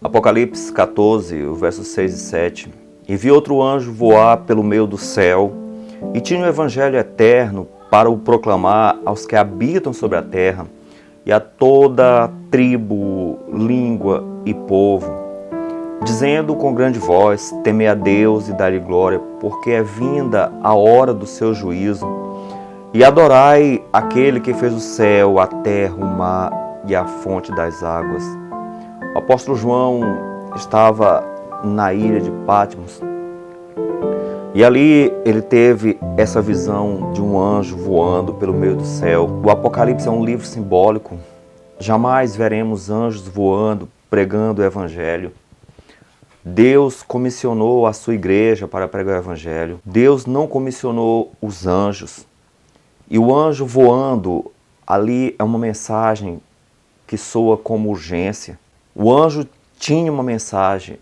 Apocalipse 14, o versos 6 e 7. E vi outro anjo voar pelo meio do céu, e tinha o evangelho eterno para o proclamar aos que habitam sobre a terra, e a toda tribo, língua e povo, dizendo com grande voz: temei a Deus e dai-lhe glória, porque é vinda a hora do seu juízo, e adorai aquele que fez o céu, a terra, o mar e a fonte das águas. O apóstolo João estava na ilha de Patmos e ali ele teve essa visão de um anjo voando pelo meio do céu. O Apocalipse é um livro simbólico. Jamais veremos anjos voando, pregando o evangelho. Deus comissionou a sua igreja para pregar o evangelho. Deus não comissionou os anjos. E o anjo voando ali é uma mensagem que soa como urgência. O anjo tinha uma mensagem,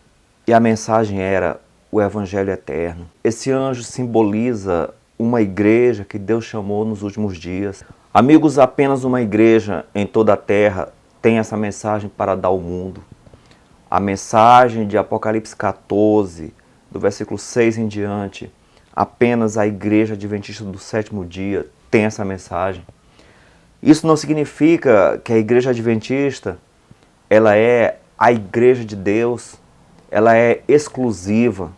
e a mensagem era o Evangelho eterno. Esse anjo simboliza uma igreja que Deus chamou nos últimos dias. Amigos, apenas uma igreja em toda a terra tem essa mensagem para dar ao mundo. A mensagem de Apocalipse 14, do versículo 6 em diante, apenas a igreja adventista do sétimo dia tem essa mensagem. Isso não significa que a igreja adventista ela é a igreja de Deus, ela é exclusiva.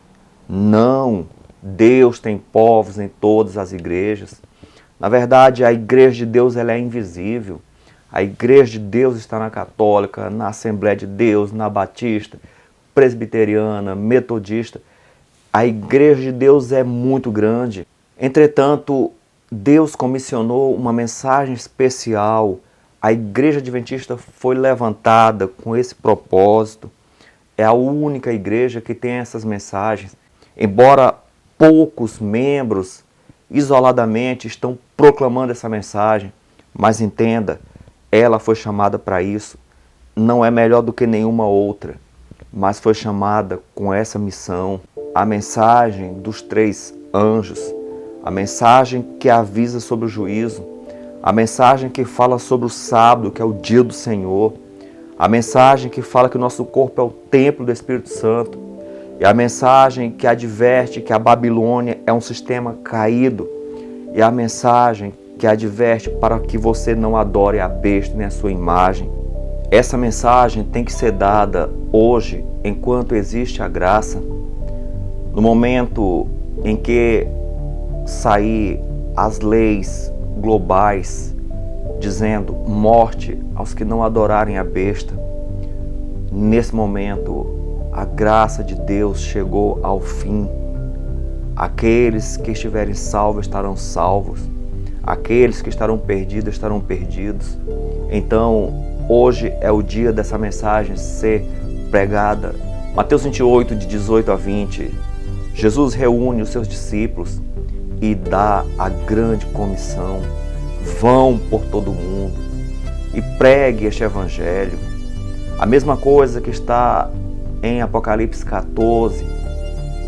Não, Deus tem povos em todas as igrejas. Na verdade, a igreja de Deus ela é invisível. A igreja de Deus está na católica, na Assembleia de Deus, na batista, presbiteriana, metodista. A igreja de Deus é muito grande. Entretanto, Deus comissionou uma mensagem especial. A igreja adventista foi levantada com esse propósito. É a única igreja que tem essas mensagens. Embora poucos membros, isoladamente, estão proclamando essa mensagem, mas entenda, ela foi chamada para isso. Não é melhor do que nenhuma outra, mas foi chamada com essa missão. A mensagem dos 3 anjos, a mensagem que avisa sobre o juízo, a mensagem que fala sobre o sábado, que é o dia do Senhor. A mensagem que fala que o nosso corpo é o templo do Espírito Santo. E a mensagem que adverte que a Babilônia é um sistema caído. E a mensagem que adverte para que você não adore a besta nem a sua imagem. Essa mensagem tem que ser dada hoje, enquanto existe a graça. No momento em que sair as leis globais, dizendo morte aos que não adorarem a besta. Nesse momento, a graça de Deus chegou ao fim. Aqueles que estiverem salvos estarão salvos. Aqueles que estarão perdidos. Então, hoje é o dia dessa mensagem ser pregada. Mateus 28, de 18 a 20. Jesus reúne os seus discípulos e dá a grande comissão: vão por todo o mundo e pregue este evangelho. A mesma coisa que está em Apocalipse 14,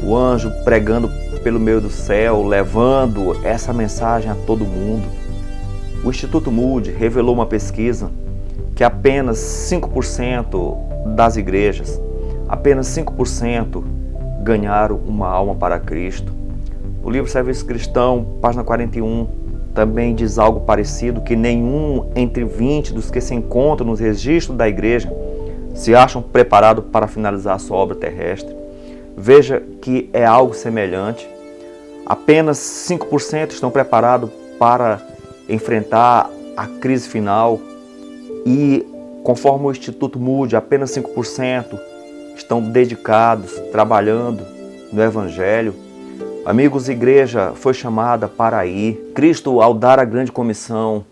o anjo pregando pelo meio do céu, levando essa mensagem a todo mundo. O Instituto Moody revelou uma pesquisa que apenas 5% das igrejas, apenas 5% ganharam uma alma para Cristo. O livro Serviço Cristão, página 41, também diz algo parecido, que nenhum entre 20 dos que se encontram nos registros da igreja se acham preparados para finalizar a sua obra terrestre. Veja que é algo semelhante. Apenas 5% estão preparados para enfrentar a crise final e, conforme o Instituto Moody, apenas 5% estão dedicados, trabalhando no Evangelho. Amigos, a igreja foi chamada para ir. Cristo, ao dar a grande comissão,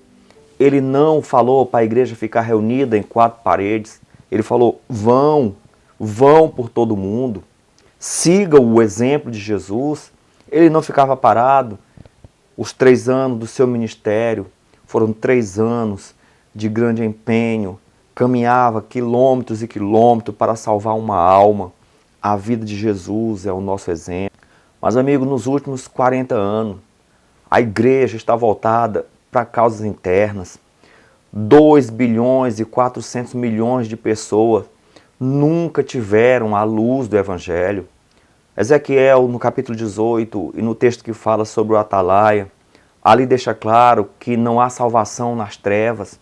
ele não falou para a igreja ficar reunida em 4 paredes. Ele falou: vão por todo mundo. Siga o exemplo de Jesus. Ele não ficava parado. Os 3 anos do seu ministério foram 3 anos de grande empenho. Caminhava quilômetros e quilômetros para salvar uma alma. A vida de Jesus é o nosso exemplo. Mas, amigo, nos últimos 40 anos, a igreja está voltada para causas internas. 2 bilhões e 400 milhões de pessoas nunca tiveram a luz do Evangelho. Ezequiel, no capítulo 18, e no texto que fala sobre o Atalaia, ali deixa claro que não há salvação nas trevas,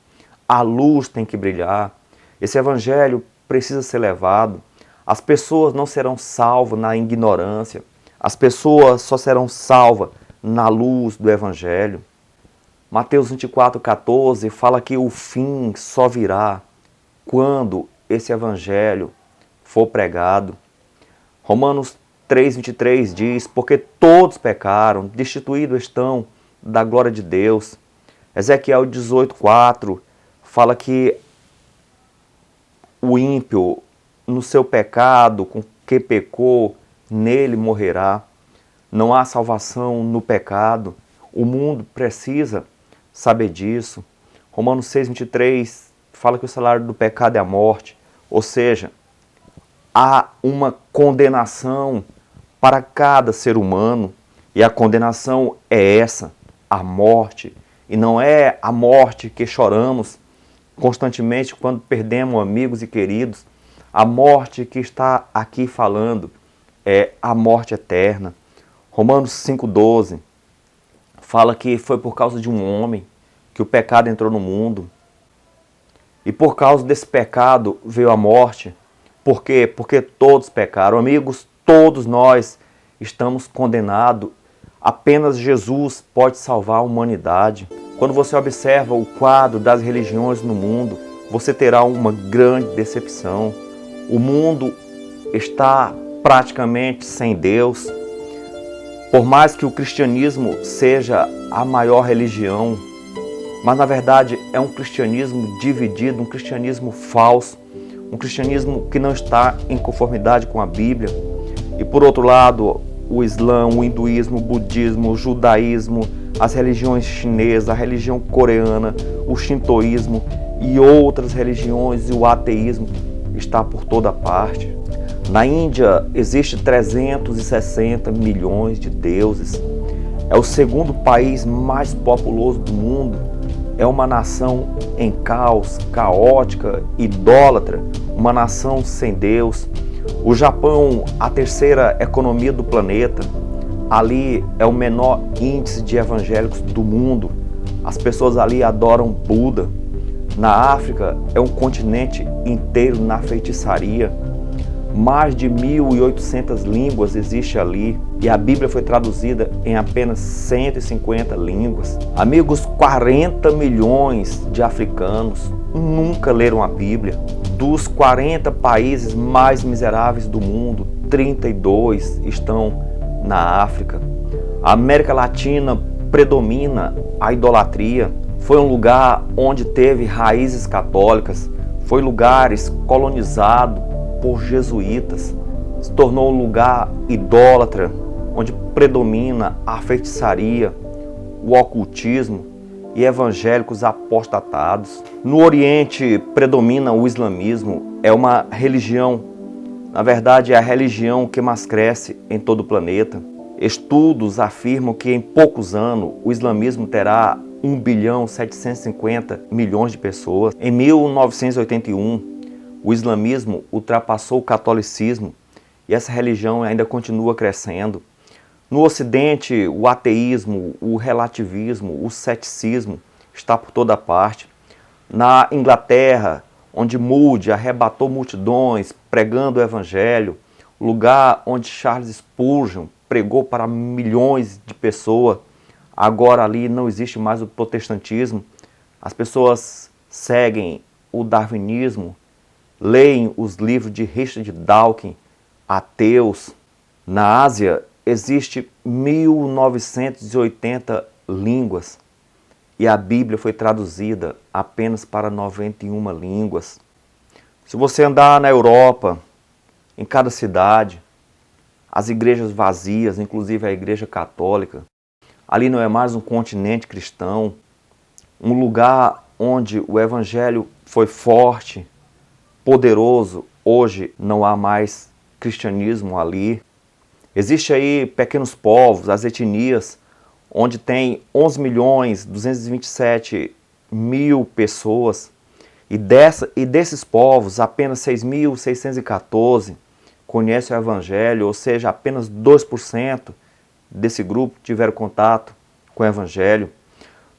a luz tem que brilhar. Esse Evangelho precisa ser levado. As pessoas não serão salvas na ignorância, as pessoas só serão salvas na luz do Evangelho. Mateus 24,14 fala que o fim só virá quando esse Evangelho for pregado. Romanos 3,23 diz, porque todos pecaram, destituídos estão da glória de Deus. Ezequiel 18,4 fala que o ímpio, no seu pecado, com que pecou, nele morrerá. Não há salvação no pecado. O mundo precisa saber disso. Romanos 6,23 fala que o salário do pecado é a morte. Ou seja, há uma condenação para cada ser humano. E a condenação é essa, a morte. E não é a morte que choramos constantemente quando perdemos amigos e queridos. A morte que está aqui falando é a morte eterna. Romanos 5,12 fala que foi por causa de um homem que o pecado entrou no mundo. E por causa desse pecado veio a morte. Por quê? Porque todos pecaram. Amigos, todos nós estamos condenados. Apenas Jesus pode salvar a humanidade. Quando você observa o quadro das religiões no mundo, você terá uma grande decepção. O mundo está praticamente sem Deus. Por mais que o cristianismo seja a maior religião, mas na verdade é um cristianismo dividido, um cristianismo falso, um cristianismo que não está em conformidade com a Bíblia. E por outro lado, o Islã, o hinduísmo, o budismo, o judaísmo, as religiões chinesas, a religião coreana, o shintoísmo e outras religiões e o ateísmo está por toda parte. Na Índia existe 360 milhões de deuses. É o segundo país mais populoso do mundo. É uma nação em caos, caótica, idólatra, uma nação sem Deus. O Japão, a terceira economia do planeta, ali é o menor índice de evangélicos do mundo. As pessoas ali adoram Buda. Na África é um continente inteiro na feitiçaria. Mais de 1.800 línguas existem ali e a Bíblia foi traduzida em apenas 150 línguas. Amigos, 40 milhões de africanos nunca leram a Bíblia. Dos 40 países mais miseráveis do mundo, 32 estão na África. A América Latina predomina a idolatria. Foi um lugar onde teve raízes católicas, foi lugares colonizados por jesuítas, se tornou um lugar idólatra, onde predomina a feitiçaria, o ocultismo e evangélicos apostatados. No Oriente predomina o islamismo, é uma religião, na verdade é a religião que mais cresce em todo o planeta. Estudos afirmam que em poucos anos o islamismo terá 1.750 bilhões de pessoas. Em 1981, o islamismo ultrapassou o catolicismo e essa religião ainda continua crescendo. No Ocidente, o ateísmo, o relativismo, o ceticismo está por toda parte. Na Inglaterra, onde Moody arrebatou multidões pregando o evangelho, lugar onde Charles Spurgeon pregou para milhões de pessoas, agora ali não existe mais o protestantismo. As pessoas seguem o darwinismo, leem os livros de Richard Dawkins, ateus. Na Ásia existe 1.980 línguas e a Bíblia foi traduzida apenas para 91 línguas. Se você andar na Europa, em cada cidade, as igrejas vazias, inclusive a igreja católica, ali não é mais um continente cristão, um lugar onde o evangelho foi forte, poderoso. Hoje não há mais cristianismo ali. Existe aí pequenos povos, as etnias, onde tem 11.227 mil pessoas, e desses povos, apenas 6.614 conhecem o Evangelho, ou seja, apenas 2% desse grupo tiveram contato com o Evangelho.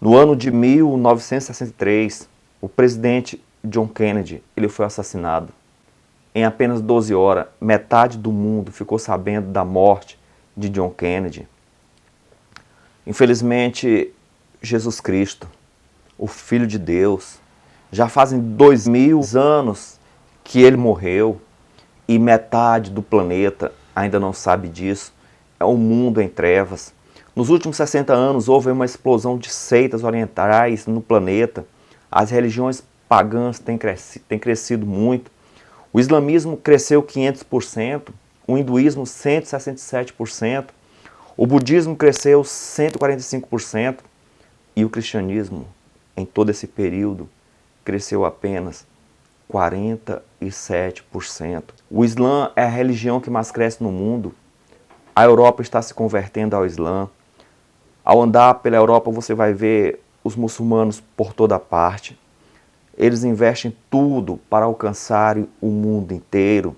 No ano de 1963, o presidente John Kennedy ele foi assassinado. Em apenas 12 horas, metade do mundo ficou sabendo da morte de John Kennedy. Infelizmente, Jesus Cristo, o Filho de Deus, já fazem 2000 anos que ele morreu e metade do planeta ainda não sabe disso. É um mundo em trevas. Nos últimos 60 anos houve uma explosão de seitas orientais no planeta. As religiões pagãs têm crescido muito. O islamismo cresceu 500%, o hinduísmo 167%, o budismo cresceu 145% e o cristianismo, em todo esse período, cresceu apenas 47%. O Islã é a religião que mais cresce no mundo. A Europa está se convertendo ao Islã. Ao andar pela Europa você vai ver os muçulmanos por toda parte. Eles investem tudo para alcançar o mundo inteiro.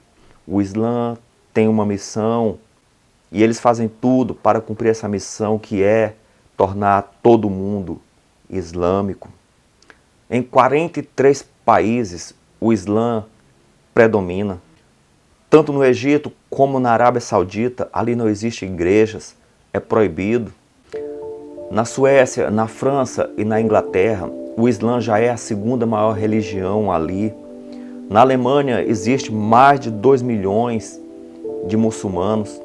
O Islã tem uma missão e eles fazem tudo para cumprir essa missão, que é tornar todo mundo islâmico. Em 43 países o Islã predomina. Tanto no Egito como na Arábia Saudita, ali não existem igrejas, é proibido. Na Suécia, na França e na Inglaterra, o Islã já é a segunda maior religião ali. Na Alemanha existe mais de 2 milhões de muçulmanos.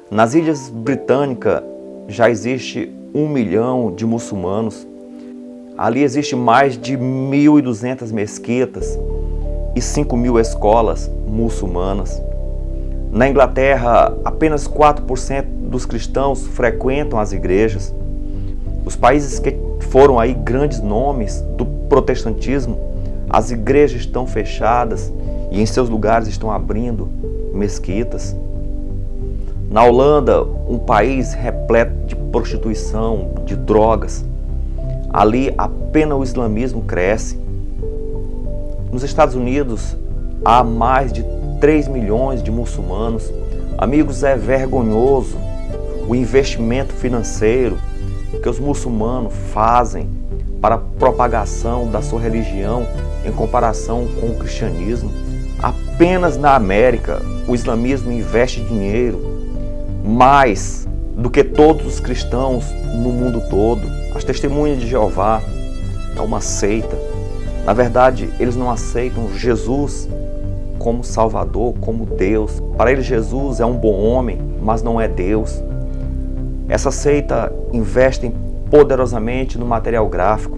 Nas Ilhas Britânicas já existe 1 milhão de muçulmanos. Ali existe mais de 1.200 mesquitas e 5.000 escolas muçulmanas. Na Inglaterra, apenas 4% dos cristãos frequentam as igrejas. Os países que foram aí grandes nomes do protestantismo, as igrejas estão fechadas e em seus lugares estão abrindo mesquitas. Na Holanda, um país repleto de prostituição, de drogas, ali apenas o islamismo cresce. Nos Estados Unidos, há mais de 3 milhões de muçulmanos. Amigos, é vergonhoso o investimento financeiro que os muçulmanos fazem para a propagação da sua religião em comparação com o cristianismo. Apenas na América, o islamismo investe dinheiro mais do que todos os cristãos no mundo todo. As Testemunhas de Jeová é uma seita. Na verdade, eles não aceitam Jesus como Salvador, como Deus. Para eles, Jesus é um bom homem, mas não é Deus. Essa seita investe poderosamente no material gráfico.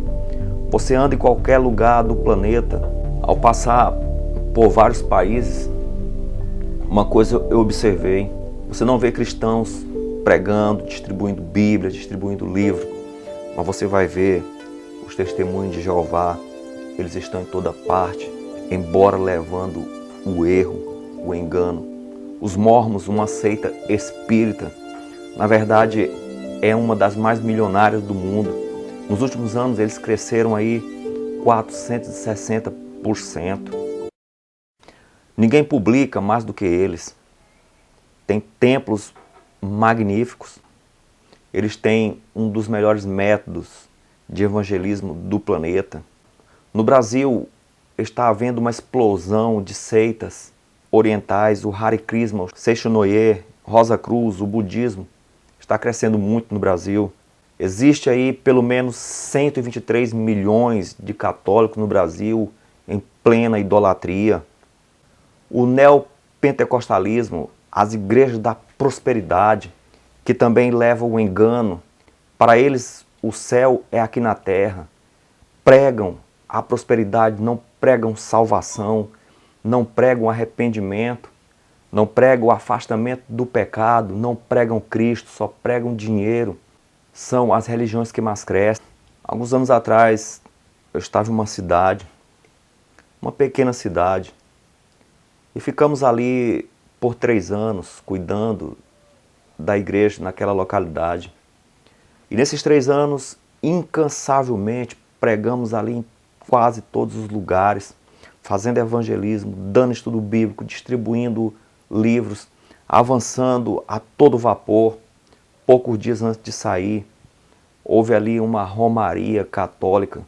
Você anda em qualquer lugar do planeta, ao passar por vários países, uma coisa eu observei: você não vê cristãos pregando, distribuindo Bíblia, distribuindo livro, mas você vai ver os Testemunhos de Jeová. Eles estão em toda parte, embora levando o erro, o engano. Os Mormons, uma seita espírita, na verdade é uma das mais milionárias do mundo. Nos últimos anos eles cresceram aí 460%. Ninguém publica mais do que eles. Tem templos magníficos. Eles têm um dos melhores métodos de evangelismo do planeta. No Brasil está havendo uma explosão de seitas orientais, o Hare Krishna, o Seixonoye, Rosa Cruz, o budismo está crescendo muito no Brasil. Existe aí pelo menos 123 milhões de católicos no Brasil em plena idolatria. O neopentecostalismo, as igrejas da prosperidade, que também levam o engano. Para eles, o céu é aqui na terra. Pregam a prosperidade, não pregam salvação, não pregam arrependimento, não pregam o afastamento do pecado, não pregam Cristo, só pregam dinheiro. São as religiões que mais crescem. Alguns anos atrás, eu estava em uma cidade, uma pequena cidade, e ficamos ali por 3 anos cuidando da igreja naquela localidade. E nesses 3 anos, incansavelmente, pregamos ali em quase todos os lugares, fazendo evangelismo, dando estudo bíblico, distribuindo livros, avançando a todo vapor. Poucos dias antes de sair, houve ali uma romaria católica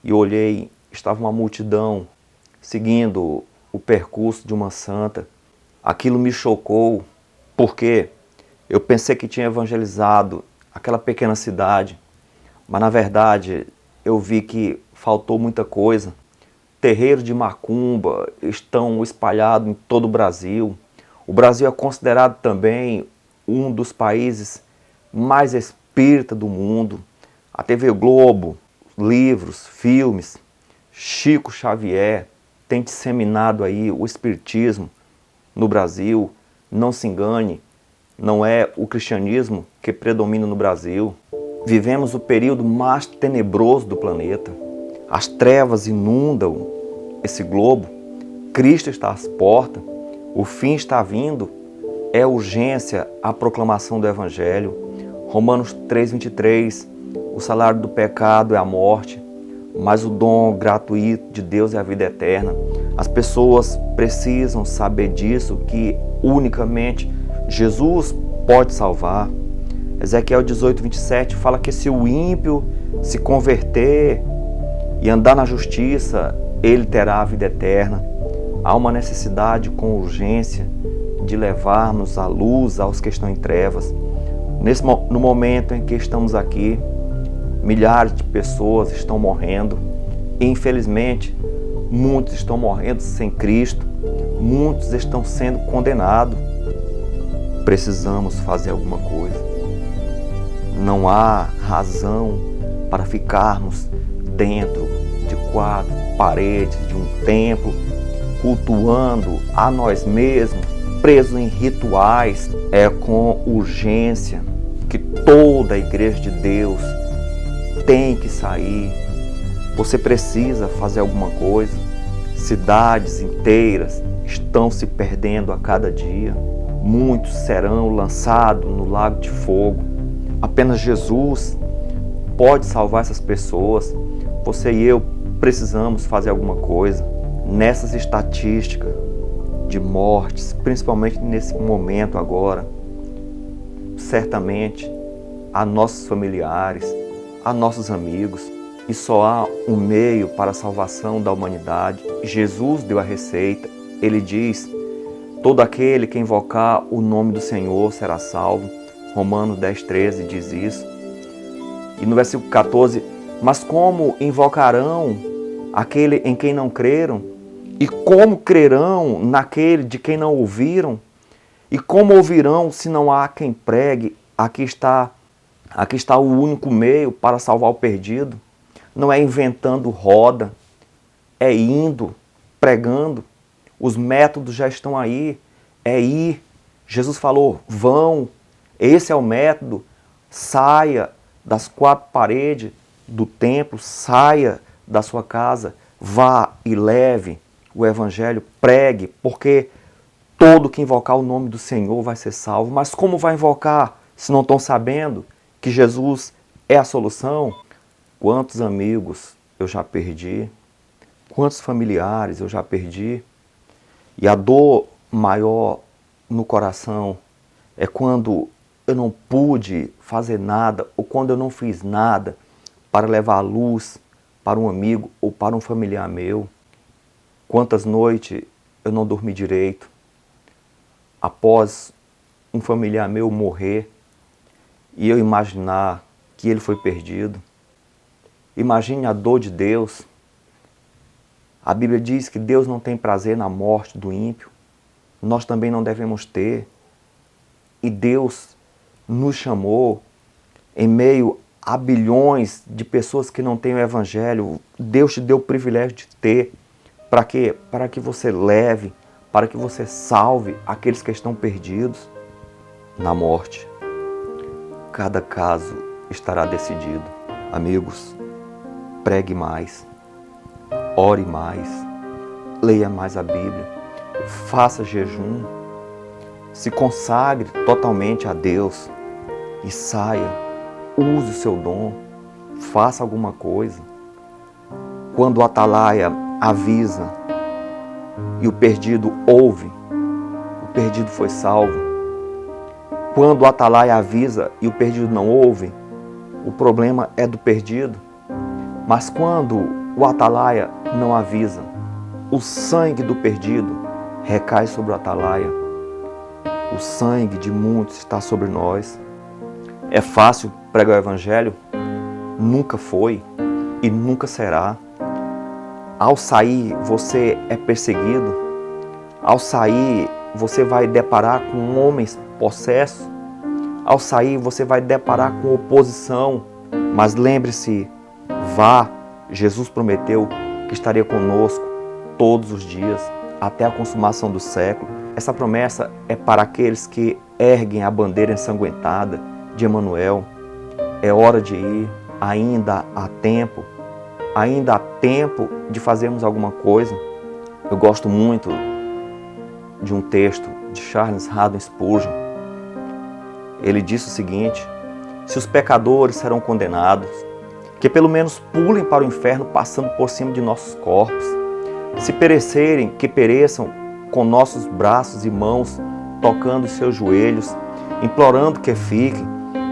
e olhei, estava uma multidão seguindo o percurso de uma santa. Aquilo me chocou, porque eu pensei que tinha evangelizado aquela pequena cidade, mas na verdade eu vi que faltou muita coisa. Terreiros de macumba estão espalhados em todo o Brasil. O Brasil é considerado também um dos países mais espírita do mundo. A TV Globo, livros, filmes, Chico Xavier tem disseminado aí o espiritismo no Brasil. Não se engane, não é o cristianismo que predomina no Brasil. Vivemos o período mais tenebroso do planeta. As trevas inundam esse globo. Cristo está às portas. O fim está vindo. É urgência a proclamação do Evangelho. Romanos 3,23. O salário do pecado é a morte, mas o dom gratuito de Deus é a vida eterna. As pessoas precisam saber disso, que unicamente Jesus pode salvar. Ezequiel 18:27 fala que se o ímpio se converter e andar na justiça, ele terá a vida eterna. Há uma necessidade com urgência de levarmos a luz aos que estão em trevas. No momento em que estamos aqui, milhares de pessoas estão morrendo. E, infelizmente, muitos estão morrendo sem Cristo. Muitos estão sendo condenados. Precisamos fazer alguma coisa. Não há razão para ficarmos dentro de quatro paredes de um templo, cultuando a nós mesmos, presos em rituais. É com urgência que toda a igreja de Deus tem que sair. Você precisa fazer alguma coisa. Cidades inteiras estão se perdendo a cada dia. Muitos serão lançados no lago de fogo. Apenas Jesus pode salvar essas pessoas. Você e eu precisamos fazer alguma coisa. Nessas estatísticas de mortes, principalmente nesse momento agora, certamente há nossos familiares, há nossos amigos, e só há um meio para a salvação da humanidade. Jesus deu a receita. Ele diz: todo aquele que invocar o nome do Senhor será salvo. Romanos 10:13 diz isso. E no versículo 14: mas como invocarão aquele em quem não creram? E como crerão naquele de quem não ouviram? E como ouvirão se não há quem pregue? Aqui está o único meio para salvar o perdido. Não é inventando roda, é indo, pregando. Os métodos já estão aí, é ir. Jesus falou: vão, esse é o método. Saia das quatro paredes do templo, saia da sua casa, vá e leve o Evangelho, pregue, porque todo que invocar o nome do Senhor vai ser salvo. Mas como vai invocar se não estão sabendo que Jesus é a solução? Quantos amigos eu já perdi, quantos familiares eu já perdi. E a dor maior no coração é quando eu não pude fazer nada, ou quando eu não fiz nada para levar a luz para um amigo ou para um familiar meu. Quantas noites eu não dormi direito após um familiar meu morrer e eu imaginar que ele foi perdido. Imagine a dor de Deus. A Bíblia diz que Deus não tem prazer na morte do ímpio. Nós também não devemos ter. E Deus nos chamou em meio a bilhões de pessoas que não têm o Evangelho. Deus te deu o privilégio de ter. Para quê? Para que você leve, para que você salve aqueles que estão perdidos na morte. Cada caso estará decidido. Amigos, pregue mais, ore mais, leia mais a Bíblia, faça jejum, se consagre totalmente a Deus e saia, use o seu dom, faça alguma coisa. Quando o atalaia avisa e o perdido ouve, o perdido foi salvo. Quando o atalaia avisa e o perdido não ouve, o problema é do perdido. Mas quando o atalaia não avisa, o sangue do perdido recai sobre o atalaia. O sangue de muitos está sobre nós. É fácil pregar o evangelho? Nunca foi e nunca será. Ao sair, você é perseguido. Ao sair, você vai deparar com homens possessos. Ao sair, você vai deparar com oposição. Mas lembre-se, vá. Jesus prometeu que estaria conosco todos os dias, até a consumação do século. Essa promessa é para aqueles que erguem a bandeira ensanguentada de Emanuel. É hora de ir, ainda há tempo. Ainda há tempo de fazermos alguma coisa. Eu gosto muito de um texto de Charles Haddon Spurgeon. Ele disse o seguinte: se os pecadores serão condenados, que pelo menos pulem para o inferno passando por cima de nossos corpos. Se perecerem, que pereçam com nossos braços e mãos, tocando os seus joelhos, implorando que fiquem.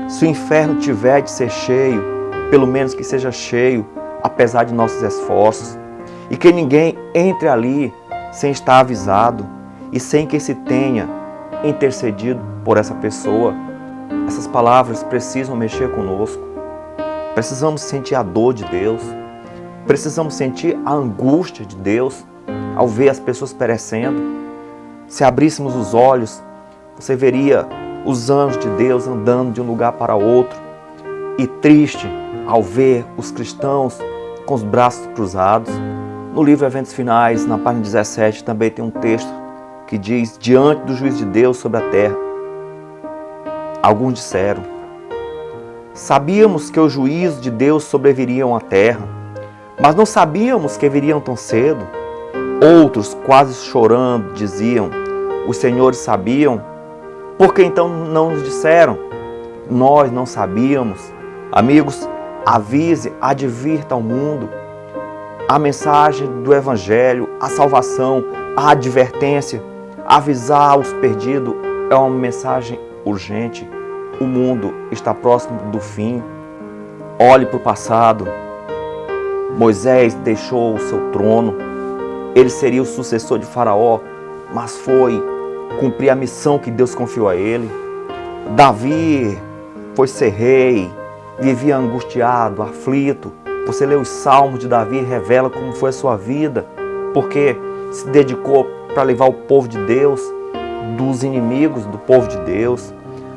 Se o inferno tiver de ser cheio, pelo menos que seja cheio, apesar de nossos esforços, e que ninguém entre ali sem estar avisado e sem que se tenha intercedido por essa pessoa. Essas palavras precisam mexer conosco. Precisamos sentir a dor de Deus. Precisamos sentir a angústia de Deus ao ver as pessoas perecendo. Se abríssemos os olhos, você veria os anjos de Deus andando de um lugar para outro. E triste ao ver os cristãos com os braços cruzados. No livro Eventos Finais, na página 17, também tem um texto que diz: diante do juízo de Deus sobre a terra. Alguns disseram: sabíamos que o juízo de Deus sobreviriam à terra, mas não sabíamos que viriam tão cedo. Outros, quase chorando, diziam: os senhores sabiam, por que então não nos disseram? Nós não sabíamos. Amigos, avise, advirta ao mundo. A mensagem do Evangelho, a salvação, a advertência, avisar os perdidos é uma mensagem urgente. O mundo está próximo do fim. Olhe para o passado. Moisés deixou o seu trono. Ele seria o sucessor de Faraó, mas foi cumprir a missão que Deus confiou a ele. Davi foi ser rei, vivia angustiado, aflito. Você lê os salmos de Davi e revela como foi a sua vida, porque se dedicou para levar o povo de Deus dos inimigos do povo de Deus.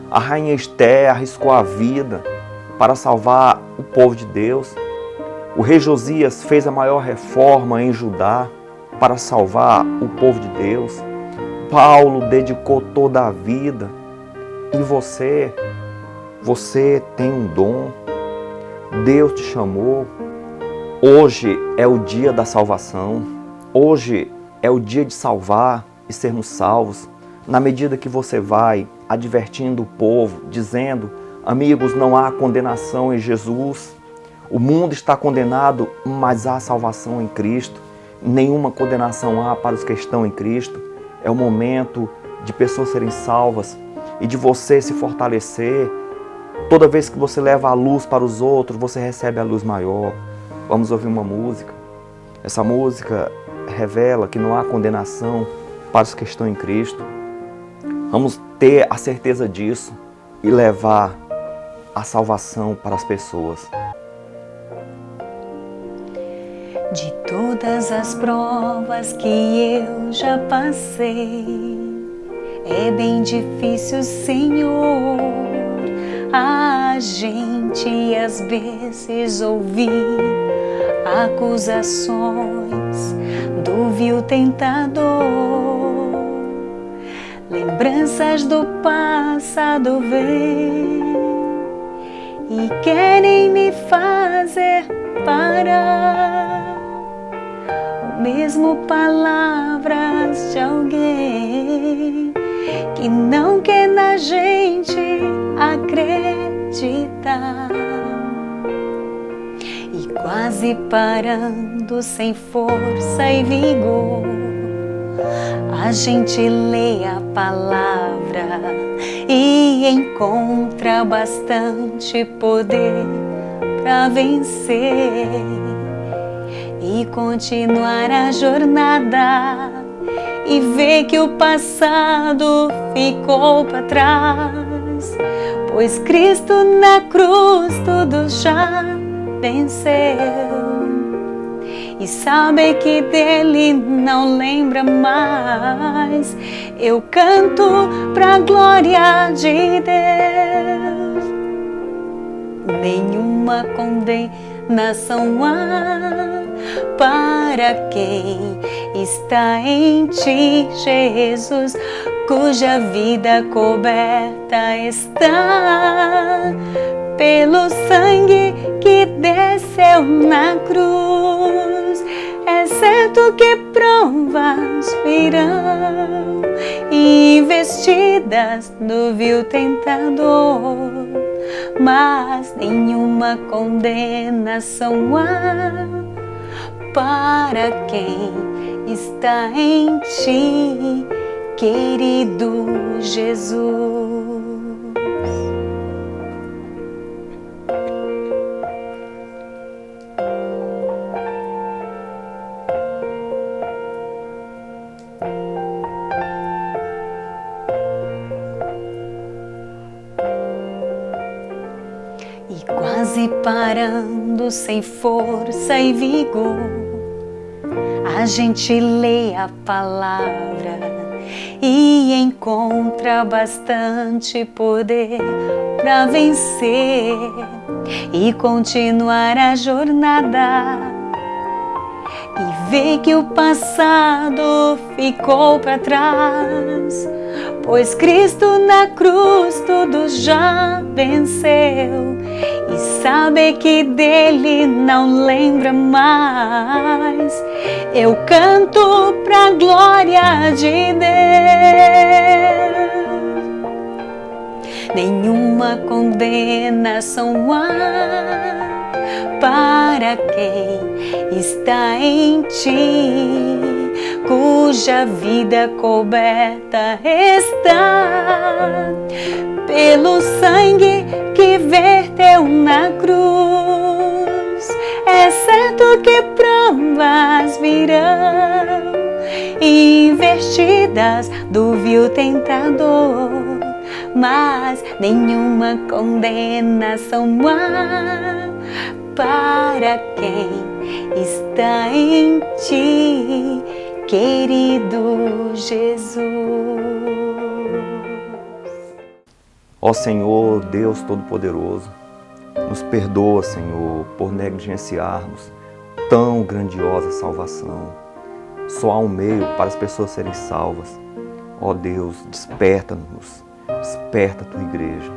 A rainha Esther arriscou a vida para salvar o povo de Deus. O rei Josias fez a maior reforma em Judá para salvar o povo de Deus. Paulo dedicou toda a vida. E você tem um dom. Deus te chamou. Hoje é o dia da salvação. Hoje é o dia de salvar e sermos salvos. Na medida que você vai advertindo o povo, dizendo: amigos, não há condenação em Jesus. O mundo está condenado, mas há salvação em Cristo. Nenhuma condenação há para os que estão em Cristo. É o momento de pessoas serem salvas e de você se fortalecer. Toda vez que você leva a luz para os outros, você recebe a luz maior. Vamos ouvir uma música. Essa música revela que não há condenação para os que estão em Cristo. Vamos ter a certeza disso e levar a salvação para as pessoas. De todas as provas que eu já passei, é bem difícil, Senhor, a gente às vezes ouvir acusações do vil tentador. Lembranças do passado vêm e querem me fazer parar, ou mesmo palavras de alguém que não quer na gente acreditar. E quase parando sem força e vigor, a gente lê a palavra e encontra bastante poder para vencer e continuar a jornada e ver que o passado ficou para trás, pois Cristo na cruz tudo já venceu. E saber que dele não lembra mais, eu canto pra glória de Deus. Nenhuma condenação há para quem está em ti, Jesus, cuja vida coberta está pelo sangue que desceu na cruz. É certo que provas virão, investidas do vil tentador, mas nenhuma condenação há para quem está em ti, querido Jesus. E quase parando sem força e vigor, a gente lê a palavra e encontra bastante poder para vencer e continuar a jornada e ver que o passado ficou para trás, pois Cristo na cruz tudo já venceu. E saber que dele não lembra mais, eu canto pra glória de Deus. Nenhuma condenação há para quem está em ti, cuja vida coberta está pelo sangue que verteu na cruz. É certo que provas virão, investidas do vil tentador, mas nenhuma condenação há para quem está em ti, querido Jesus. Ó Senhor, Deus Todo-Poderoso, nos perdoa, Senhor, por negligenciarmos tão grandiosa salvação. Só há um meio para as pessoas serem salvas. Ó Deus, desperta-nos, desperta a tua igreja.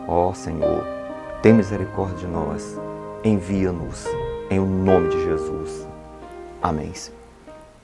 Ó Senhor, tem misericórdia de nós, envia-nos em nome de Jesus. Amém.